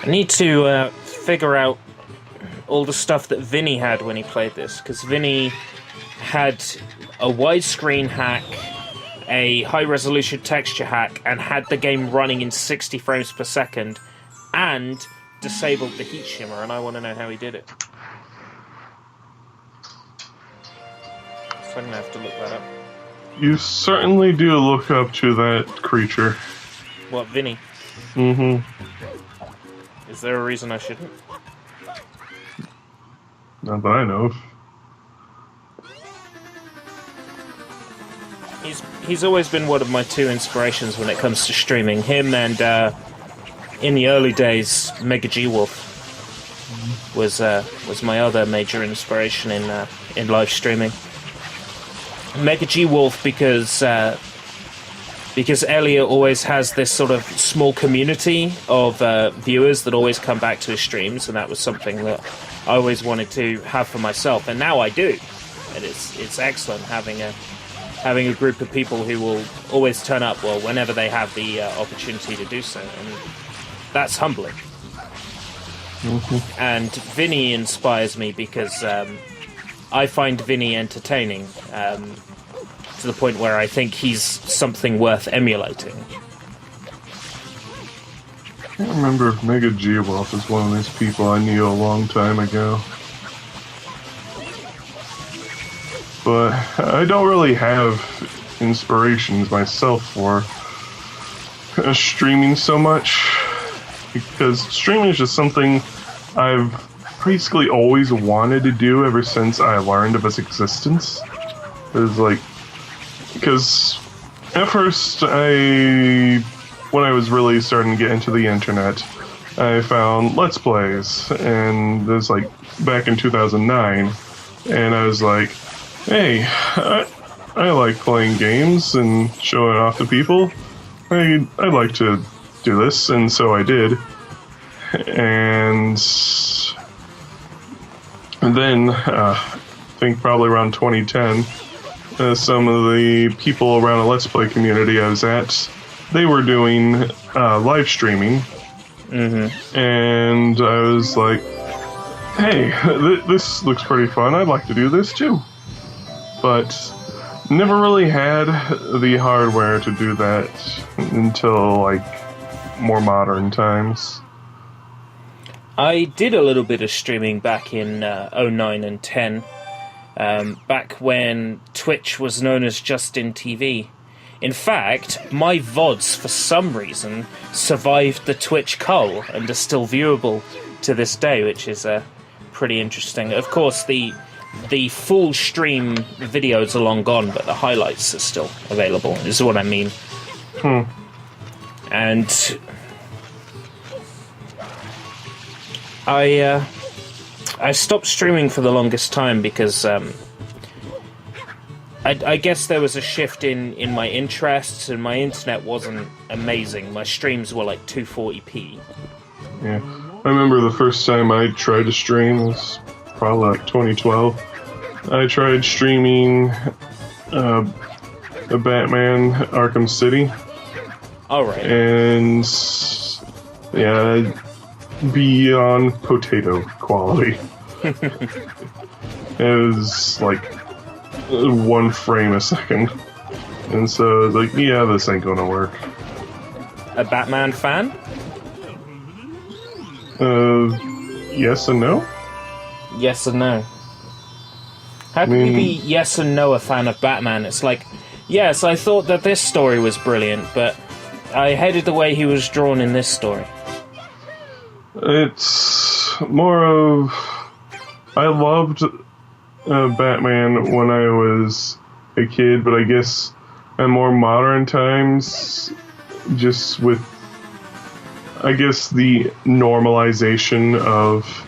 need to figure out all the stuff that Vinny had when he played this, because Vinny had a widescreen hack, a high-resolution texture hack, and had the game running in 60 frames per second, and disabled the heat shimmer, and I want to know how he did it. So I'm going to have to look that up. You certainly do look up to that creature. What, Vinny? Mm-hmm. Is there a reason I shouldn't? Not that I know of. He's always been one of my two inspirations when it comes to streaming. Him and, in the early days, Mega G Wolf was my other major inspiration in live streaming. Mega G Wolf because Elliot always has this sort of small community of viewers that always come back to his streams, and that was something that I always wanted to have for myself, and now I do. And it's excellent having a group of people who will always turn up, well, whenever they have the opportunity to do so, and that's humbling. Mm-hmm. And Vinny inspires me because I find Vinny entertaining, to the point where I think he's something worth emulating. I can't remember if Mega G Wolf is one of these people I knew a long time ago. But I don't really have inspirations myself for streaming so much, because streaming is just something I've basically always wanted to do ever since I learned of its existence. Because at first when I was really starting to get into the internet, I found Let's Plays, and it was like back in 2009, and I was like, hey, I like playing games and showing off to people. I'd like to do this, and so I did. And then, I think probably around 2010, some of the people around the Let's Play community I was at, they were doing live streaming. Mm-hmm. And I was like, hey, this looks pretty fun. I'd like to do this too. But never really had the hardware to do that until, like, more modern times. I did a little bit of streaming back in 09 and 10, back when Twitch was known as Justin TV. In fact, my VODs, for some reason, survived the Twitch cull and are still viewable to this day, which is pretty interesting. Of course, the full stream videos are long gone, but the highlights are still available, is what I mean. And I stopped streaming for the longest time because I guess there was a shift in my interests, and my internet wasn't amazing. My streams were like 240p. Yeah, I remember the first time I tried to stream was probably like 2012. I tried streaming a Batman Arkham City. Alright. And yeah, beyond potato quality. It was like 1 frame a second. And so I was like, yeah, this ain't gonna work. A Batman fan? Yes and no? Yes and no. How can you be yes and no a fan of Batman? It's like, yes, I thought that this story was brilliant, but I hated the way he was drawn in this story. It's more of... I loved Batman when I was a kid, but I guess in more modern times, just with, I guess, the normalization of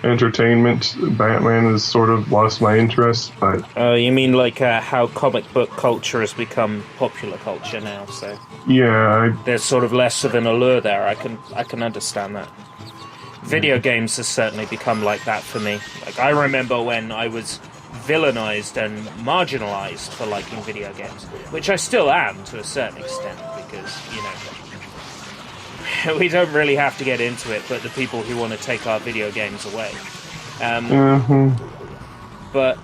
entertainment, Batman has sort of lost my interest. But you mean like how comic book culture has become popular culture now? So yeah, there's sort of less of an allure there. I can understand that. Video games has certainly become like that for me. Like, I remember when I was villainized and marginalized for liking video games, which I still am to a certain extent, because, you know, we don't really have to get into it, but the people who want to take our video games away. But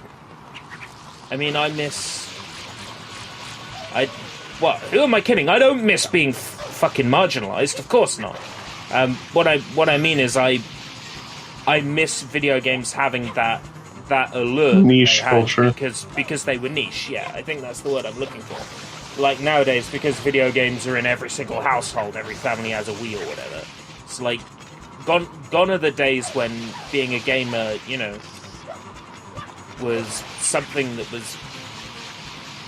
I mean, who am I kidding? I don't miss being fucking marginalized. Of course not. What I mean is I miss video games having that allure, niche culture, because they were niche. Yeah, I think that's the word I'm looking for. Like nowadays, because video games are in every single household, every family has a Wii or whatever. It's like gone are the days when being a gamer, you know, was something that was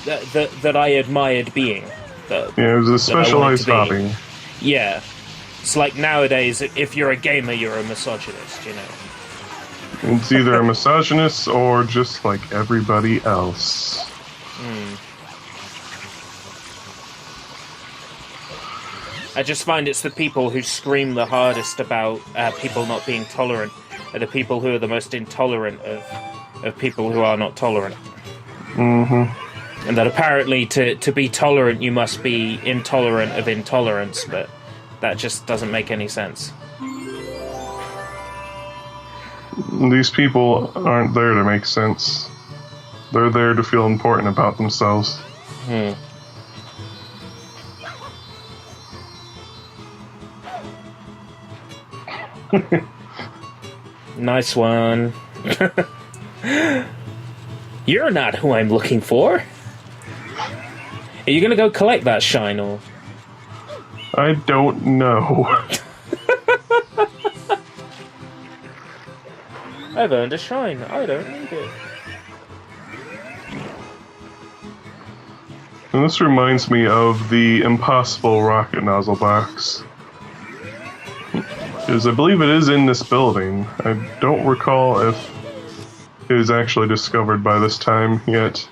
that I admired being. Yeah, it was a specialized hobby. Yeah. It's like nowadays, if you're a gamer, you're a misogynist, you know. It's either a misogynist or just like everybody else. I just find it's the people who scream the hardest about people not being tolerant are the people who are the most intolerant of people who are not tolerant. And that apparently to be tolerant, you must be intolerant of intolerance, but that just doesn't make any sense. These people aren't there to make sense. They're there to feel important about themselves. Nice one. You're not who I'm looking for. Are you gonna go collect that shine, or? I don't know. I've earned a shine. I don't need it. And this reminds me of the impossible rocket nozzle box. Because I believe it is in this building. I don't recall if it was actually discovered by this time yet.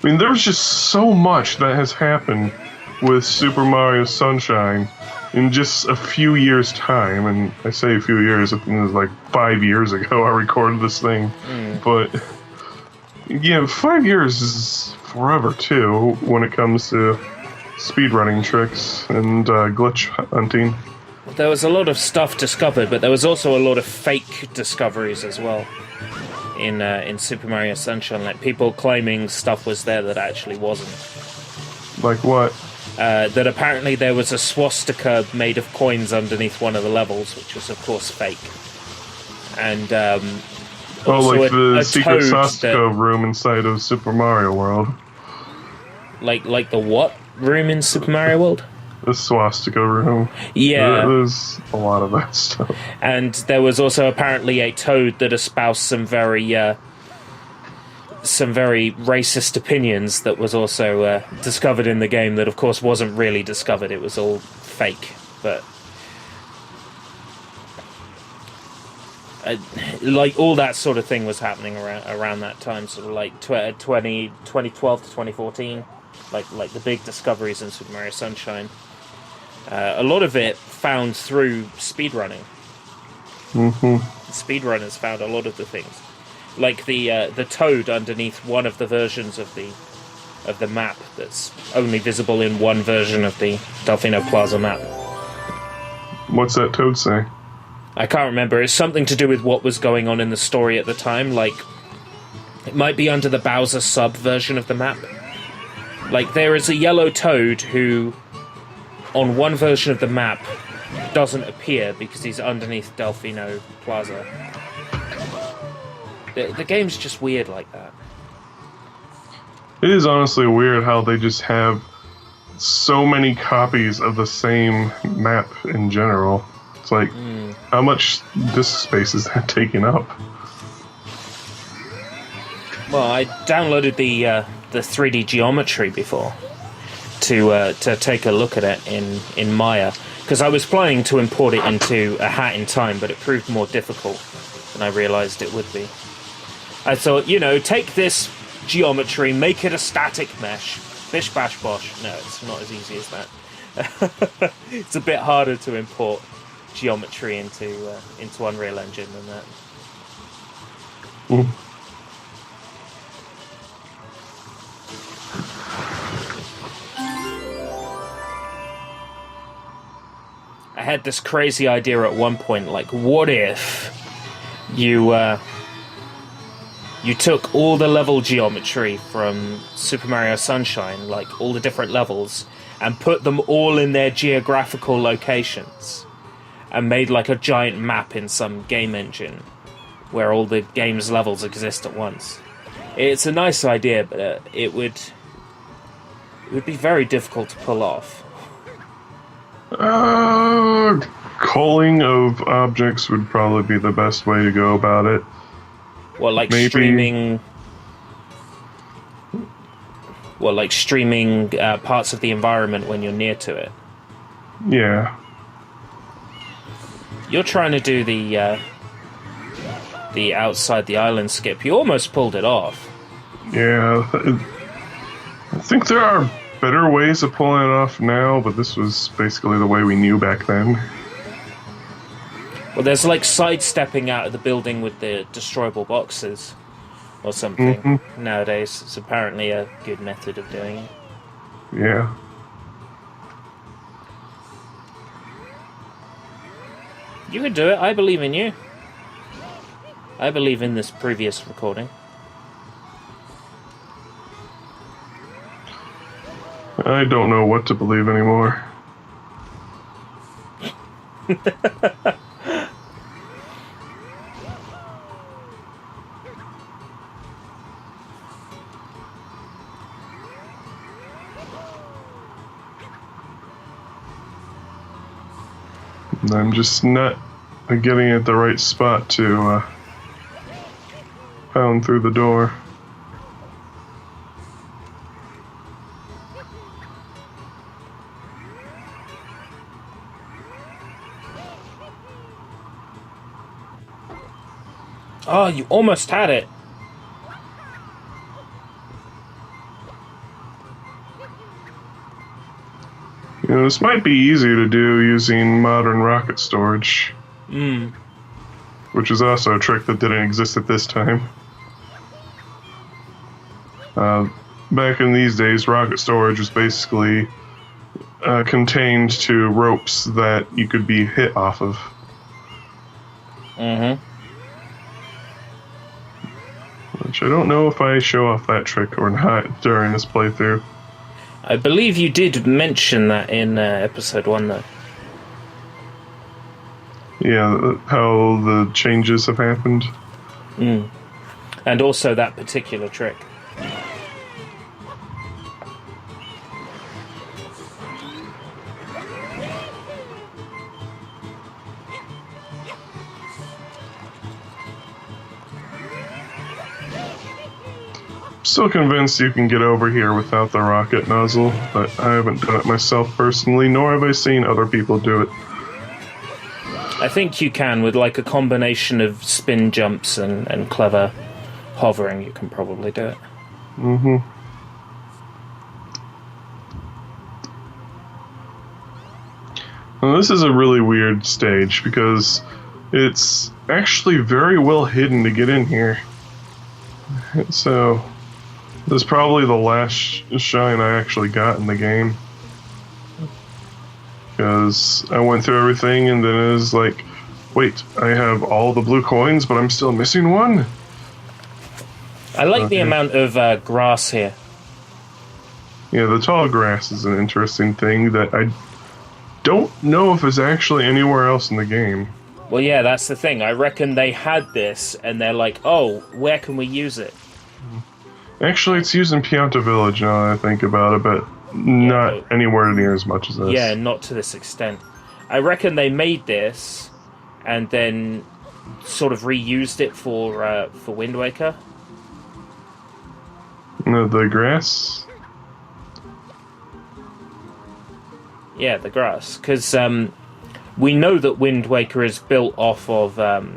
I mean, there's just so much that has happened with Super Mario Sunshine in just a few years' time. And I say a few years, it was like 5 years ago I recorded this thing. But yeah, 5 years is forever too when it comes to speedrunning tricks and glitch hunting. There was a lot of stuff discovered, but there was also a lot of fake discoveries as well in Super Mario Sunshine. Like people claiming stuff was there that actually wasn't. Like what? That apparently there was a swastika made of coins underneath one of the levels, which was of course fake. And like the secret swastika room inside of Super Mario World. Like the what room in Super Mario World? The swastika room. Yeah. There's a lot of that stuff. And there was also apparently a toad that espoused some very racist opinions that was also discovered in the game that of course wasn't really discovered. It was all fake. But like all that sort of thing was happening around that time, sort of like 2012 to 2014, like the big discoveries in Super Mario Sunshine. A lot of it found through speedrunning. Speedrunners found a lot of the things, like the toad underneath one of the versions of the map that's only visible in one version of the Delfino Plaza map. What's that toad say? I can't remember. It's something to do with what was going on in the story at the time. Like, it might be under the Bowser sub version of the map. Like, there is a yellow toad who, on one version of the map, doesn't appear because he's underneath Delfino Plaza. The game's just weird like that. It is honestly weird how they just have so many copies of the same map in general. It's like, how much disk space is that taking up? Well, I downloaded the 3D geometry before to take a look at it in Maya, because I was planning to import it into a Hat in Time, but it proved more difficult than I realized it would be. I thought, take this geometry, make it a static mesh, bish bash bosh. No, it's not as easy as that. It's a bit harder to import geometry into Unreal Engine than that. had this crazy idea at one point, like, what if you took all the level geometry from Super Mario Sunshine, like all the different levels, and put them all in their geographical locations, and made like a giant map in some game engine where all the game's levels exist at once. It's a nice idea, but it would be very difficult to pull off. Culling of objects would probably be the best way to go about it. Well, like Maybe. streaming. Well, like streaming parts of the environment when you're near to it. Yeah. You're trying to do the outside the island skip. You almost pulled it off. Yeah. I think there are better ways of pulling it off now, but this was basically the way we knew back then. Well, there's like sidestepping out of the building with the destroyable boxes or something nowadays. It's apparently a good method of doing it. Yeah. You can do it. I believe in you. I believe in this previous recording. I don't know what to believe anymore. I'm just not getting at the right spot to pound through the door. Oh, you almost had it. You know, this might be easier to do using modern rocket storage. Which is also a trick that didn't exist at this time. Back in these days, rocket storage was basically contained to ropes that you could be hit off of. Which I don't know if I show off that trick or not during this playthrough. I believe you did mention that in episode 1, though. Yeah, how the changes have happened. And also that particular trick. Still convinced you can get over here without the rocket nozzle, but I haven't done it myself personally, nor have I seen other people do it. I think you can, with like a combination of spin jumps and clever hovering, you can probably do it. Well, this is a really weird stage because it's actually very well hidden to get in here. So this is probably the last shine I actually got in the game. Because I went through everything and then it was like, wait, I have all the blue coins, but I'm still missing one? I like the amount of grass here. Yeah, the tall grass is an interesting thing that I don't know if it's actually anywhere else in the game. Well, yeah, that's the thing. I reckon they had this, and they're like, oh, where can we use it? Actually, it's used in Pianta Village now that I think about it, but not anywhere near as much as this. Yeah, not to this extent. I reckon they made this, and then sort of reused it for Wind Waker. The grass? Yeah, the grass. Because we know that Wind Waker is built off of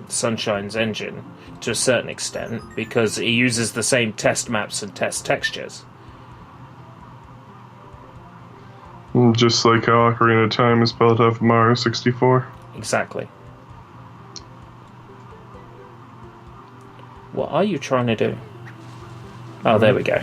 Sunshine's engine to a certain extent, because it uses the same test maps and test textures. Just like how Ocarina of Time is built off Mario 64. Exactly. What are you trying to do? Oh, there we go.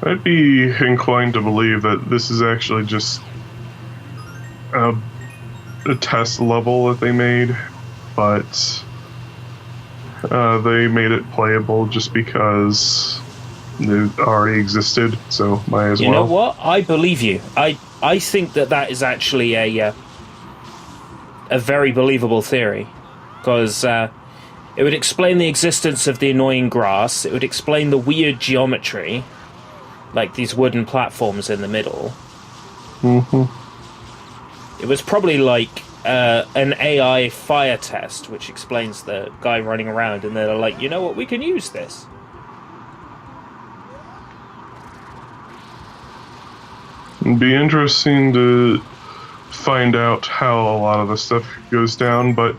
I'd be inclined to believe that this is actually just a test level that they made, but they made it playable just because it already existed, so might as well. You know what? I believe you. I think that is actually a very believable theory, because it would explain the existence of the annoying grass. It would explain the weird geometry, like these wooden platforms in the middle. It was probably like an AI fire test, which explains the guy running around, and they're like, you know what, we can use this. It'd be interesting to find out how a lot of the stuff goes down, but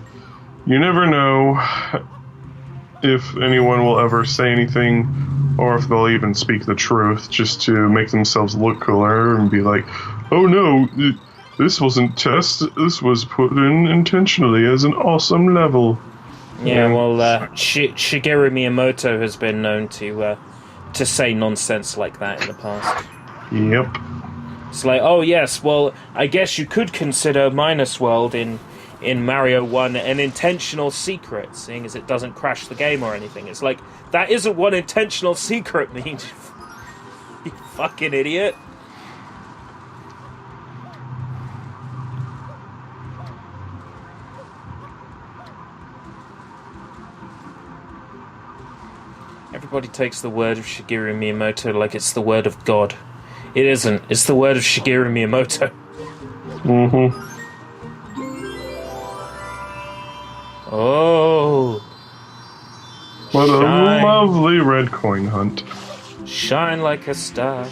you never know if anyone will ever say anything, or if they'll even speak the truth just to make themselves look cooler and be like, oh no, this wasn't test, this was put in intentionally as an awesome level. Yeah, well, Shigeru Miyamoto has been known to say nonsense like that in the past. Yep. It's like, oh yes, well, I guess you could consider Minus World in Mario 1 an intentional secret, seeing as it doesn't crash the game or anything. It's like, that isn't what intentional secret means, you fucking idiot. Everybody takes the word of Shigeru Miyamoto like it's the word of God. It isn't. It's the word of Shigeru Miyamoto. Oh. What a lovely red coin hunt. Shine like a star.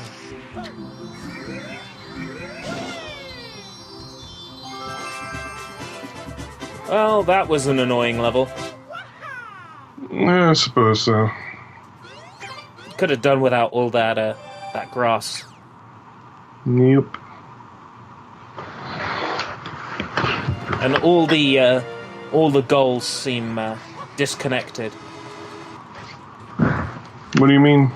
Well, that was an annoying level. Yeah, I suppose so. Could have done without all that grass. Yep. And all the goals seem disconnected. What do you mean?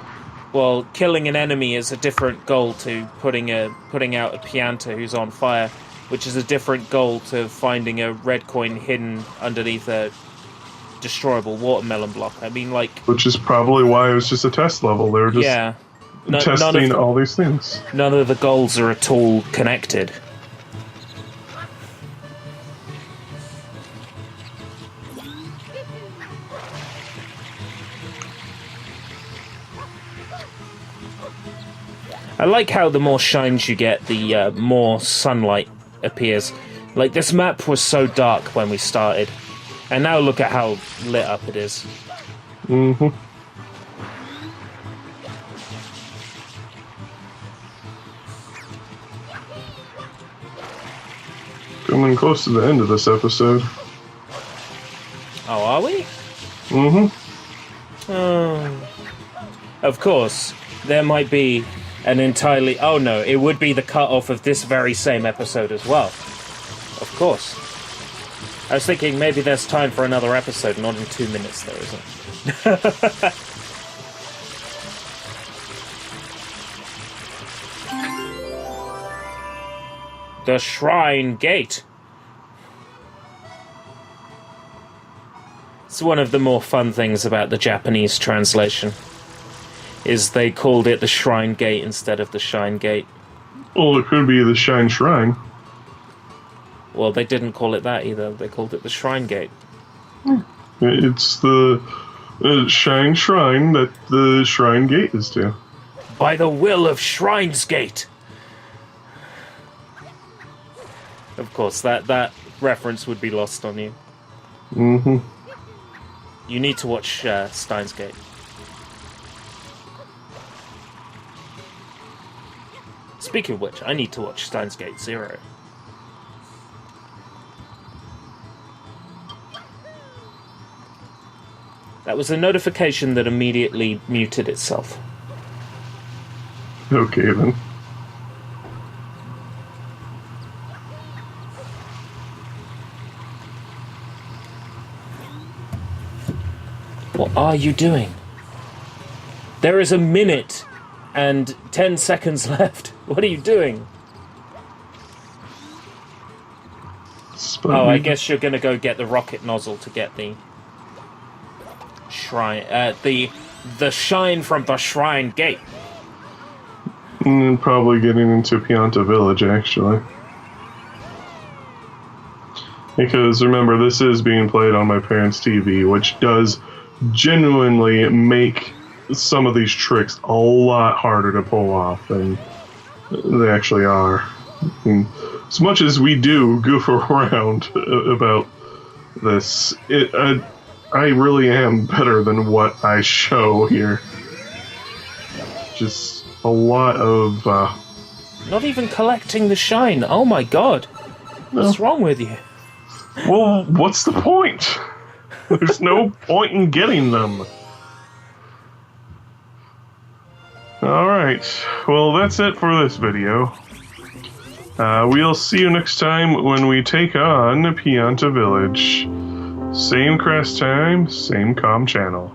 Well, killing an enemy is a different goal to putting out a Pianta who's on fire, which is a different goal to finding a red coin hidden underneath a destroyable watermelon block. I mean, like... Which is probably why it was just a test level. They were just testing all these things. None of the goals are at all connected. I like how the more shines you get, the more sunlight appears. Like, this map was so dark when we started, and now look at how lit up it is. Coming close to the end of this episode. Oh, are we? Oh. Of course, there might be an entirely... Oh no, it would be the cut-off of this very same episode as well. Of course. I was thinking maybe there's time for another episode, not in 2 minutes there isn't. The Shrine Gate. It's one of the more fun things about the Japanese translation, is they called it the Shrine Gate instead of the Shine Gate. Well, it could be the Shine Shrine. Well, they didn't call it that either. They called it the Shrine Gate. It's the Shine Shrine that the Shrine Gate is to. By the will of Shrine's Gate. Of course, that reference would be lost on you. You need to watch Steins Gate. Speaking of which, I need to watch Steins Gate 0. That was a notification that immediately muted itself. Okay, then. What are you doing? There is a minute And 10 seconds left. What are you doing? Oh, I guess you're gonna go get the rocket nozzle to get the shrine. The shine from the shrine gate. Probably getting into Pianta Village, actually. Because remember, this is being played on my parents' TV, which does genuinely make some of these tricks a lot harder to pull off than they actually are. I mean, as much as we do goof around about this, I really am better than what I show here. Just a lot of... Not even collecting the shine. Oh my god. What's wrong with you? Well, what's the point? There's no point in getting them. Alright, well that's it for this video. We'll see you next time when we take on Pianta Village. Same crest time, same comm channel.